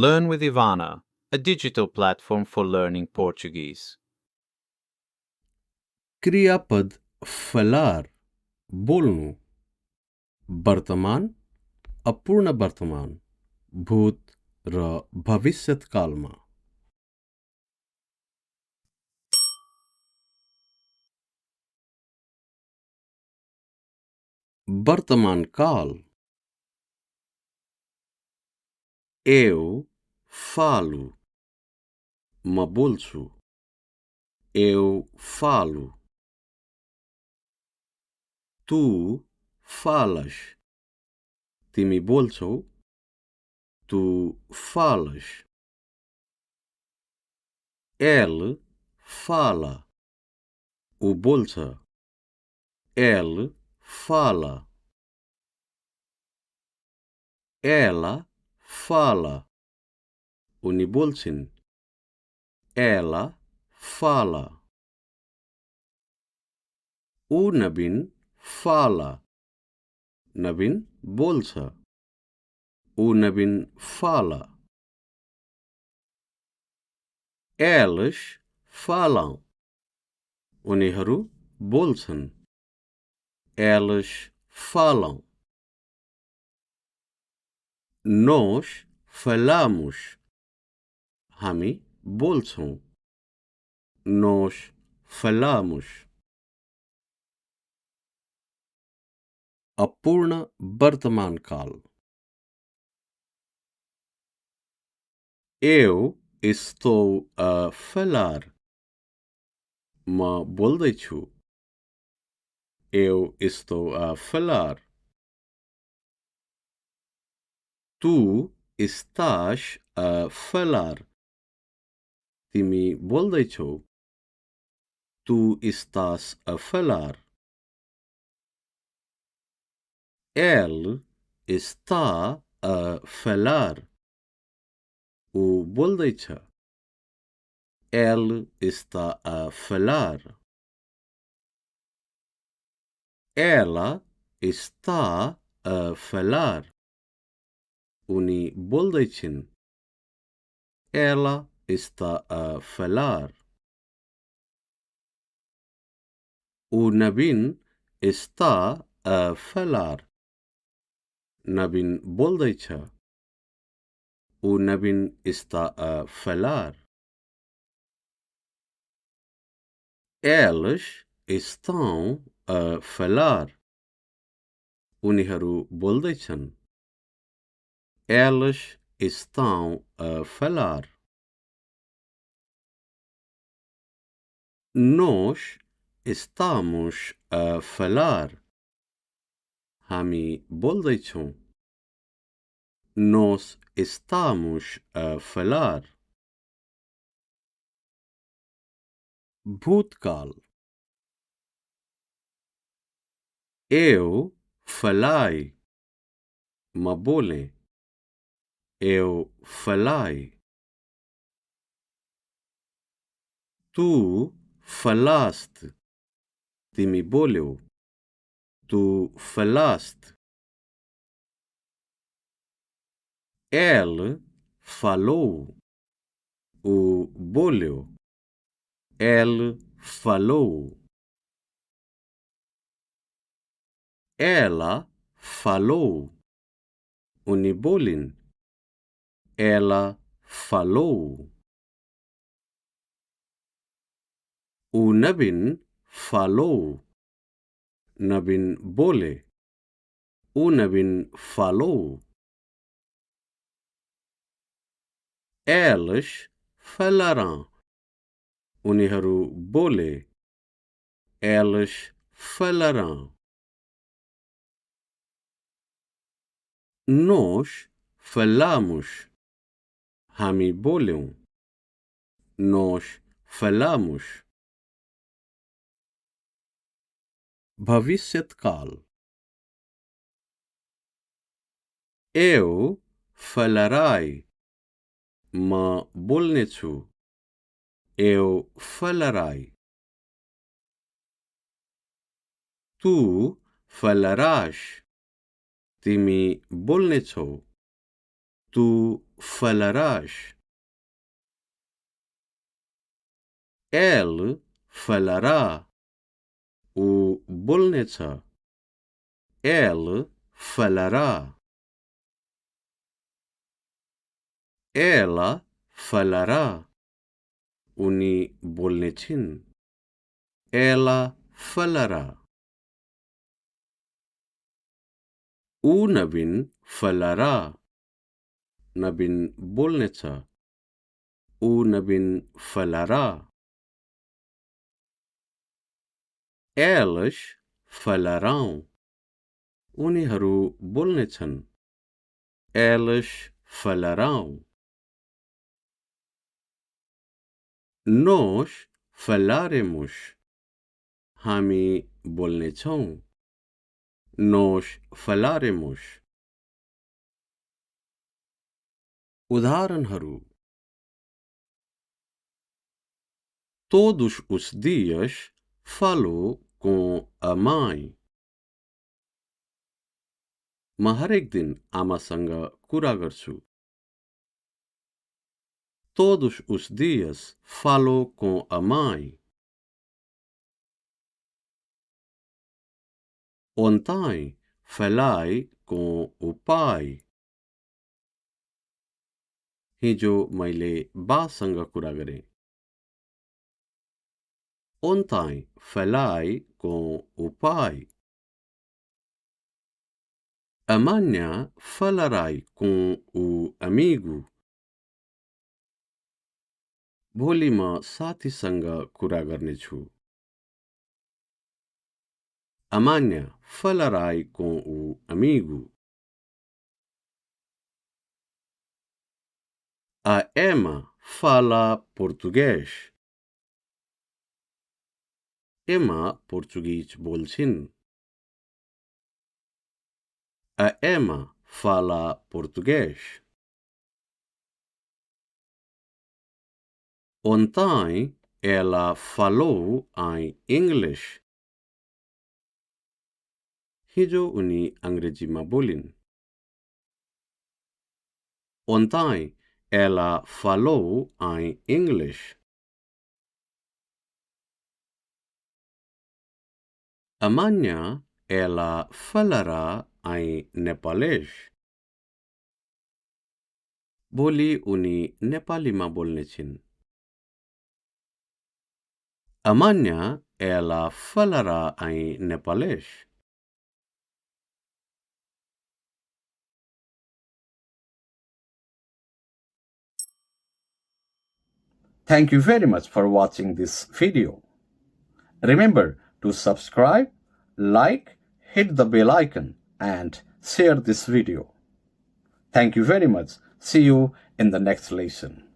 Learn with Yvana, a digital platform for learning Portuguese. क्रियापद फलार बोल्नु वर्तमान अपूर्ण वर्तमान भूत र भविष्यत कालमा वर्तमान काल eu falo म बोल्छु eu falo tu falas तिमी बोल्छौ tu falas ele fala ऊ बोल्छ ele fala ela fala उनी बोल्छिन् ela fala o Nabin fala Nabin बोल्छ o Nabin fala Eles falam उनीहरू बोल्छन् Eles falam nós falamos हामी बोल्छौं nós falamos अपूर्ण वर्तमान काल eu estou a falar म बोल्दैछु eu estou a falar tu estás a falar तिमी बोल्दैछौ tu estás a falar ele está a falar o बोल्दैछ ele está a falar ela está a falar उनी बोल्दैछिन् ela está a falar o Nabin está a falar Nabin बोल्दैछ o Nabin está a falar eles estão a falar उनीहरू बोल्दैछन् elas estão a falar nós estamos a falar हामी बोल्दैछौं nós estamos a falar भूतकाल eu falei म बोलेँ eu falei tu falaste तिमी बोल्यौ tu falaste ele falou o बोल्यो ele falou ela falou उनी बोलिन् ela falou o Nabin falou Nabin बोले o Nabin falou eles falarão उनीहरू बोले eles falarão nós falamos हामी बोल्यौं nós falamos भविष्यत काल eu falarei म बोल्नेछु eu falarei tu falarás तिमी बोल्नेछौ Tu falarás. Ele falará. O बोल्नेछ. Ele falará. Ela falará. उनी बोल्नेछिन्. Ela falará. O Nabin falará. Nabin बोल्नेछ. O Nabin falará. Eles falarão. उनीहरू बोल्नेछन्. Eles falarão. Nós falaremos. हामी बोल्नेछौँ. Nós falaremos. उदाहरणहरू. Todos os dias falo com a mãe. म हरेक दिन आमासँग कुरा गर्छु. Todos os dias falo com a mãe. Ontem falei com o pai. हिजो मैले बासँग कुरा गरेँ. Ontem falei com o pai. Amanhã falarei com o amigo. भोलि म साथीसँग कुरा गर्नेछु. Amanhã falarei com o amigo. A Emma fala português. Emma português बोल्छिन्. A Emma fala português. Ontem ela falou em inglês. हिजो उनी अंग्रेजीमा बोलिन्. Ontem ela falou em inglês. Amanhã ela falará em nepalês. भोलि उनी नेपालीमा बोल्नेछिन्. Amanhã ela falará em nepalês. Thank you very much for watching this video. Remember to subscribe, like, hit the bell icon, and share this video. Thank you very much. See you in the next lesson.